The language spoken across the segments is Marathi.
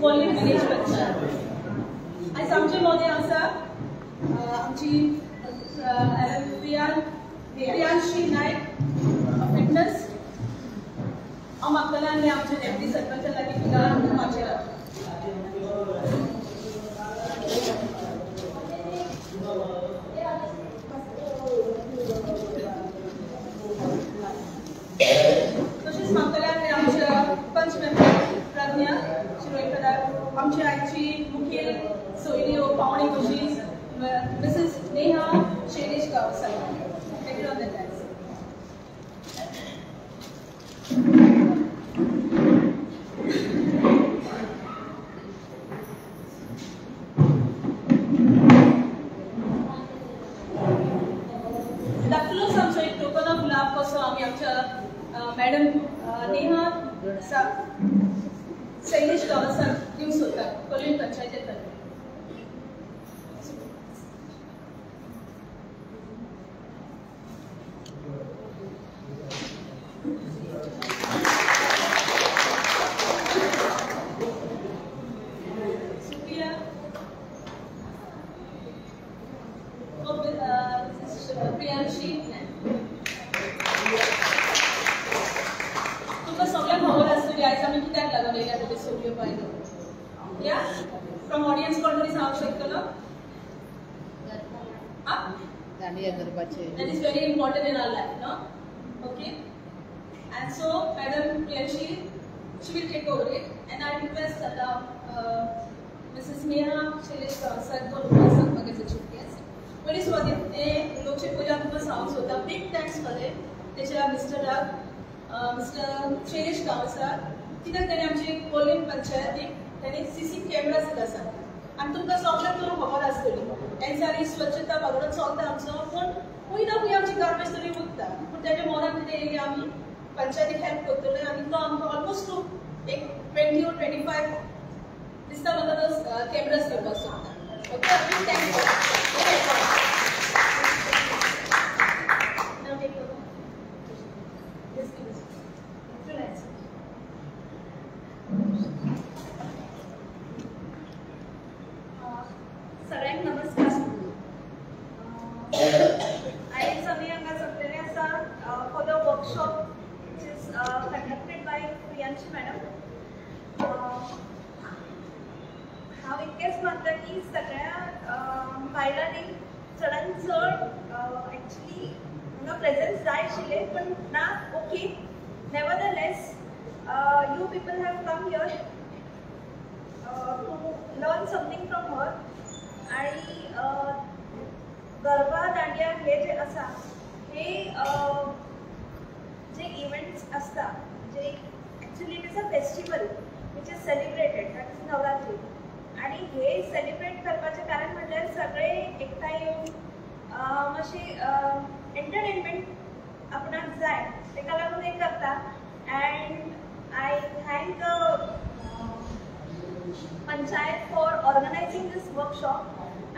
College village panchayat. आज आमचे महोदय आसा आमची प्रियांशी नायक फिटनेस. हांव मागतलें आनी आमचे डेप्युटी सरपंचा लागीं तुका मागचें तशेंच मागतलें आनी आमच्या पंच मेंबर प्रज्ञा शिरोडकर, आमची आयची मुखेल सोयऱ्यो पावणी कशी Mrs Neha Shailesh Gaonkar. Take it on the desk. दाखलोच आमचो एक टोकन ऑफ लव कसो आमी आमच्या मॅडम नेहा शैलेश गावकर दिवंक सोदतात कॉलेज पंचायती तर्फे. प्रियांशी तुमकां सगळ्यांक खबर आसतली आयज आमी कित्याक लागून येयल्या ते सोडयो पायलो. या फ्रॉम ऑडियन्स कोण तरी सांगूंक शकतलो? That is very important in our life, no? Okay. And so, Madam Priyanshi, she will take over it, and I request Mrs. Neha Shailesh Gausar for Upasakmak as a chief guest. Very sorry, लोकशाही पूजा तुमकां सांगूंक सोदता. Big thanks for it. तेच्या Mr. शैलेश गावकर कित्याक ताणें आमची कॉलेज पंचायतीक ताणें CC कॅमेराज आसात आनी तुमकां सगळ्यांक तर खबर आसतली एनसारी स्वच्छता पगडो चलता आमचो. पूण खंय ना खंय आमची गार्बेज तरी उरता. पूण तेच्या मोरान कितें येयली आमी पंचायतीक हेल्प करतले आनी तो आमकां ऑलमोस्ट एक 20 or 25 दिसता म्हाका तो कॅमेराज करपाक सोदता. Okay, thank you. सगळ्यांक नमस्कार. आयज आमी हांगा जमलेले आसा for the workshop which is conducted by Priyanshi madam. हांव इतकेंच मानता की सगळ्या बायलांनी चडांत चड एक्चुली हांगा प्रेझन्स जाय आशिल्ले पण ना. Okay, nevertheless you people have come here to learn something from her. आणि गरबा दांडिया हे जे आसा हे जे इव्हेंट्स आसता जे actually it is a festival which is celebrated that is Navratri. आणि हे सेलिब्रेट करपाचें कारण म्हटल्यार सगळे एकठांय येवन मातशी एंटरटेनमेंट आपणाक जाय तेका लागून हे करता. End I thank the Panchayat for organizing this workshop.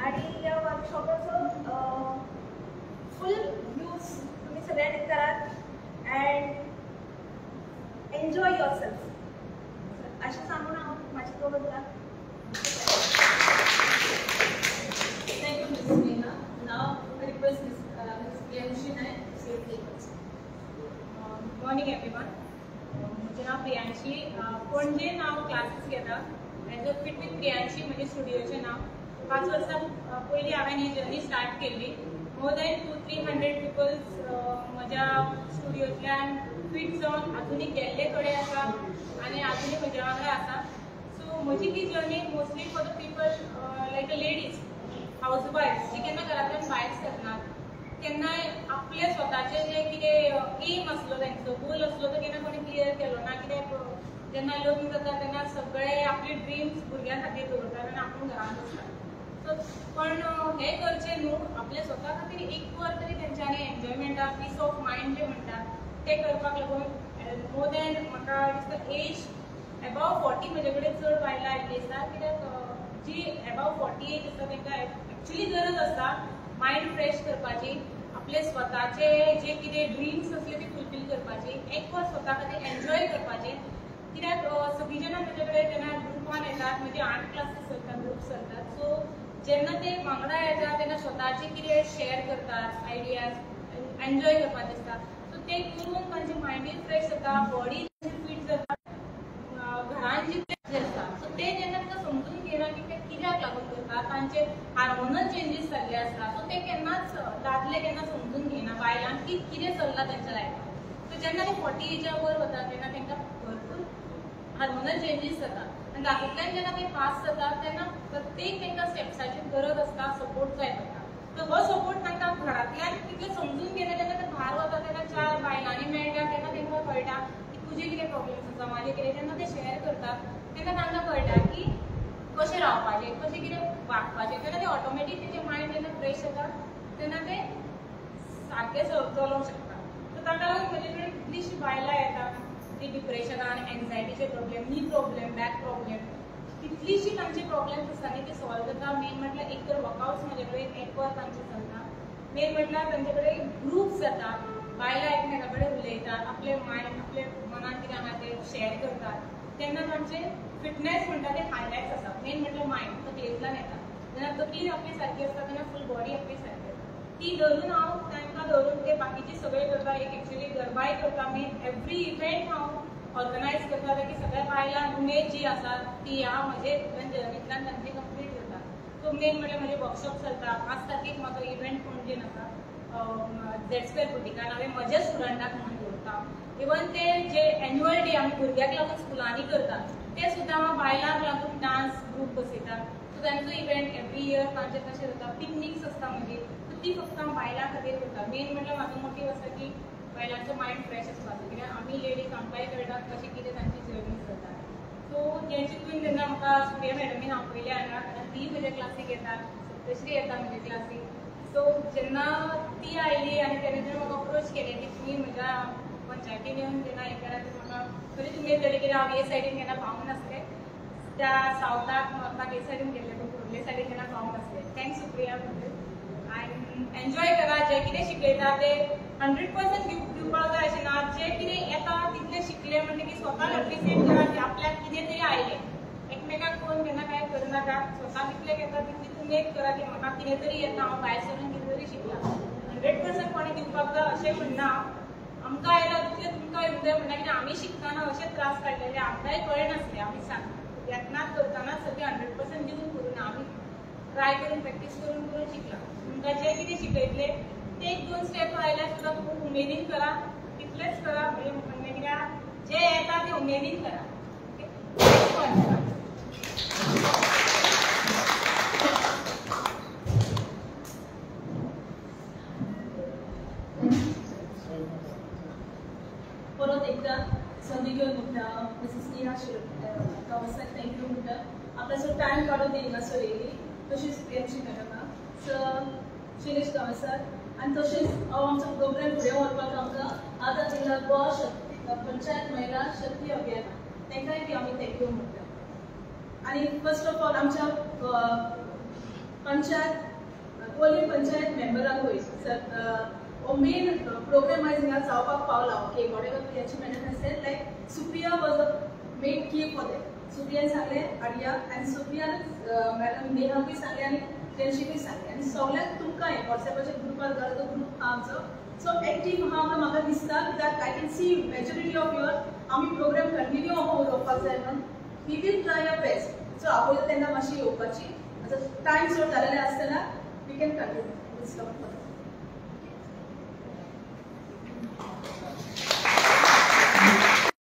आणि या वर्कशॉपाचो फुल यूज तुम्ही सगळ्यांनी करात अँड एन्जॉय युअरसेल्फ अशें सांगून हांव म्हाजे दोन वचना. Thank you, Ms. Neha. Now I request Ms. Priyanshi Naik to say a few words. Good morning, everyone. म्हजें नांव प्रियांशी. पणजेन हांव क्लासीस घेता as a fit with Priyanshi म्हजे स्टुडियोचें नांव. 5 वर्सां पयलीं हांवें ही जर्नी स्टार्ट केल्ली. मोर दॅन 200-300 पिपल्स म्हज्या स्टुडियोंतल्यान फिट जावन आजुनी गेल्ले कडेन आसा आनी आजुनी म्हज्या वांगडा आसा. सो म्हजी ती journey mostly for the people like a ladies हाऊस वायफ्स जी केन्ना घरांतल्यान भायर सरनात, केन्नाय आपले स्वताचे जे कितें एम आसलो तांचो गोल आसलो तो केन्ना कोणी क्लियर केलो ना. कित्याक जेन्ना लग्न जाता तेन्ना सगळे आपले ड्रिम्स भुरग्यां खातीर दवरतात आनी आपूण घरांत आसता. सो पण हे करचें न्हू, आपल्या स्वता खातीर एक वर तरी तेंच्यांनी एन्जॉयमेंटा पीस ऑफ मायंड जे म्हणटात ते करपाक लागून मोर दॅन म्हाका दिसता एज अबाव 40 म्हजे कडेन चड बायलां आयिल्लीं आसा. कित्याक जी अबाव 48 आसा तांकां एक्चुली गरज आसा मायंड फ्रेश करपाची, आपले स्वताचे जे कितें ड्रिम्स असले ते फुलफील करपाचे, एक वर स्वता खातीर एन्जॉय करपाचे. कित्याक सगळी जाणां माझ्याकडे जेन्ना ग्रुपान येतात म्हणजे 8 क्लासेस चलतात ग्रुप चलतात सो जेन्ना ते वांगडा येतात तेन्ना स्वताचे कितें शेअर करतात आयडियाज एन्जॉय करपाक दिसता सो ते करून तांचे मायंडूय फ्रेश जाता बॉडी फीट जाता घरान जितले आसता सो ते जेन्ना तांकां समजून घेयना की ते कित्याक लागून करता तांचे हार्मोनल चेंजीस जाल्ले आसता सो ते केन्नाच दादले केन्ना समजून घेयना बायलांक की कितें चल्लां तेंच्या लायफान सो जेन्ना ते 40 एजा वयर वता तेन्ना तांकां भरपूर हार्मोनल चेंजीस जाता आनी तातूंतल्यान जेन्ना ते पास जातात तेन्ना प्रत्येक तांकां स्टेप्साची गरज आसता सपोर्ट जाय पडटा सो हो सपोर्ट तांकां घरांतल्यान कितले समजून घेयना जेन्ना ते भायर वता तेन्ना 4 बायलांनी मेळटा तेन्ना तांकां कळटा की तुजे कितें प्रॉब्लेम्स आसा म्हाजे कितें जेन्ना ते शेअर करतात तेन्ना तांकां कळटा की कशें रावपाचें कशें कितें वागपाचें तेन्ना ते ऑटोमॅटीक तेजें मायंड जेन्ना फ्रेश जाता तेन्ना ते सारकें चलोवंक शकता सो ताका लागून म्हजे कडेन कितलींशीं बायलां येतात ती डिप्रेशनान एन्झायटीचे प्रॉब्लेम नी प्रॉब्लेम बॅक प्रॉब्लेम कितलींशीं तांचे प्रॉब्लेम्स आसता न्ही ते सॉल्व जाता मेन म्हटल्यार एक तर वर्कआउट्स म्हाजे कडेन एक वर तांचे चलता मेन म्हटल्यार तांचे कडेन ग्रुप्स जाता बायलां एकमेका कडेन उलयतात आपले मायंड आपले मनान कितें आसा तें शेअर करतात तेन्ना तांचे फिटनेस म्हणटा ते हायलायट्स आसा मेन म्हटल्यार मायंड तो बेजलान येता जेन्ना तकली आपली सारकी आसता तेन्ना फूल बॉडी आपली सारकी आसता ती धरून हांव तांकां धरून ते बाकीची सगळे करता एक एक्चुअली गरबाय करता मेन एवरी इव्हेंट हांव ऑर्गनायज करता ताकी सगळ्या बायलांक उमेद जी आसा ती ह्या म्हजे जर्नींतल्यान तांची कंप्लीट जाता सो मेन म्हळ्यार म्हजे वर्कशॉप चलता 5 तारखेक म्हाका इव्हेंट पणजेन आसा झेड स्क्वेअर बुटिकान हांवें म्हज्या स्टुडंटाक म्हणून दवरता इवन ते जे एन्युअल डे आमी भुरग्याक लागून स्कुलांनी करतात ते सुद्दां हांव बायलांक लागून डान्स ग्रूप बसयतात सो तांचो इव्हेंट एवरी इयर तांचे तशें जाता पिकनिक्स आसता म्हजी सो ती फक्त हांव बायलां खातीर करता मेन म्हटल्यार म्हाजो मोटीव आसा की बायलांचो मायंड फ्रेश आसपाचो कित्याक आमी लेडीज आमकांय कळटा कशें कितें तांची जर्नीज जाता सो हे चिंतून जेन्ना म्हाका सुर्या मॅडमीन आपयलें हांगा ती म्हज्या क्लासीक येता सप्तश्री येता म्हज्या क्लासीक सो जेन्ना ती आयली आनी तेणें जेन्ना म्हाका अप्रोच केलें की तुमी म्हज्या पंचायतीन येवन जेन्ना हें करा तें म्हाका खरीच उमेद जाली कित्याक हांव हे सायडीन केन्ना पावूंक नासलें त्या सावथाक नॉर्थाक हे सायडीन गेल्लें पूण फुडले सायडीन केन्ना पावूंक नासलें थँक्स सुप्रिया आनी एन्जॉय करा जें कितें शिकयता तें 100% दिवपाक जाय अशें ना जें कितें येता तितलें शिकलें म्हणटकीर स्वताक एप्रिशिएट करा की आपल्याक कितें तरी आयलें एकमेकाक कोण केन्ना कांय करनाकात स्वता कितलें घेता तितली उमेद करा की म्हाका कितें तरी येता हांव भायर सरून कितें तरी शिकलां 100% कोणें दिवपाक जाय अशें म्हणना आमकां आयला तितलें तुमकां येवंक जाय म्हणटा कितें आमी शिकताना अशें त्रास काडलेले आमकांय कळनासलें आमी यत्नात करताना सगळें 100% दिवून करूना आमी ट्राय करून प्रॅक्टीस करून करून शिकलां तुमकां जें कितें शिकयतलें ते 1-2 स्टेप आयल्यार सुद्दां खूब उमेदीन करा तितलेंच करा म्हणजे म्हणणें कित्याक जें येता तें उमेदीन करा परत एकदा संधी घेऊन म्हणटा मिसेस नेहा गांवसाक थँक्यू म्हणटा आपल्याचो टायम काडून येयला सो येयली तशीच प्रियांशी मॅडमा सर शिरीश गांवसार आनी तशेंच हांव आमचो प्रोग्राम फुडें व्हरपाक आमकां आतां जिल्ला गोवा शक्ती पंचायत महिला शक्ती अभियान तांकांय बी आमी थँक्यू म्हणटा आनी फर्स्ट ऑफ ऑल आमच्या पंचायत कोली पंचायत मेंबराकूय सर मेन प्रोग्राम आयज हिंगा जावपाक पावला okay whatever Priyanshi madam sed like Supriya was a main की फॉर दॅट सुप्रियान सांगलें हाडया आनी सुप्रियान मॅडम नेहाकूय सांगलें आनी फ्रेंडशिपूय सांगलें आनी सगळ्यांक तुमकांय वॉट्सॅपाच्या ग्रुपार घाल तो ग्रूप आहा आमचो सो एक्टीव आहा म्हणून म्हाका दिसता कित्याक I can see majority of your आमी प्रोग्राम कंटिन्यू उलोवपाक जाय म्हणून we will try your best so आपयता तेन्ना मातशी येवपाची आतां टायम चड जालेलें आसतना वी कॅन कंटिन्यू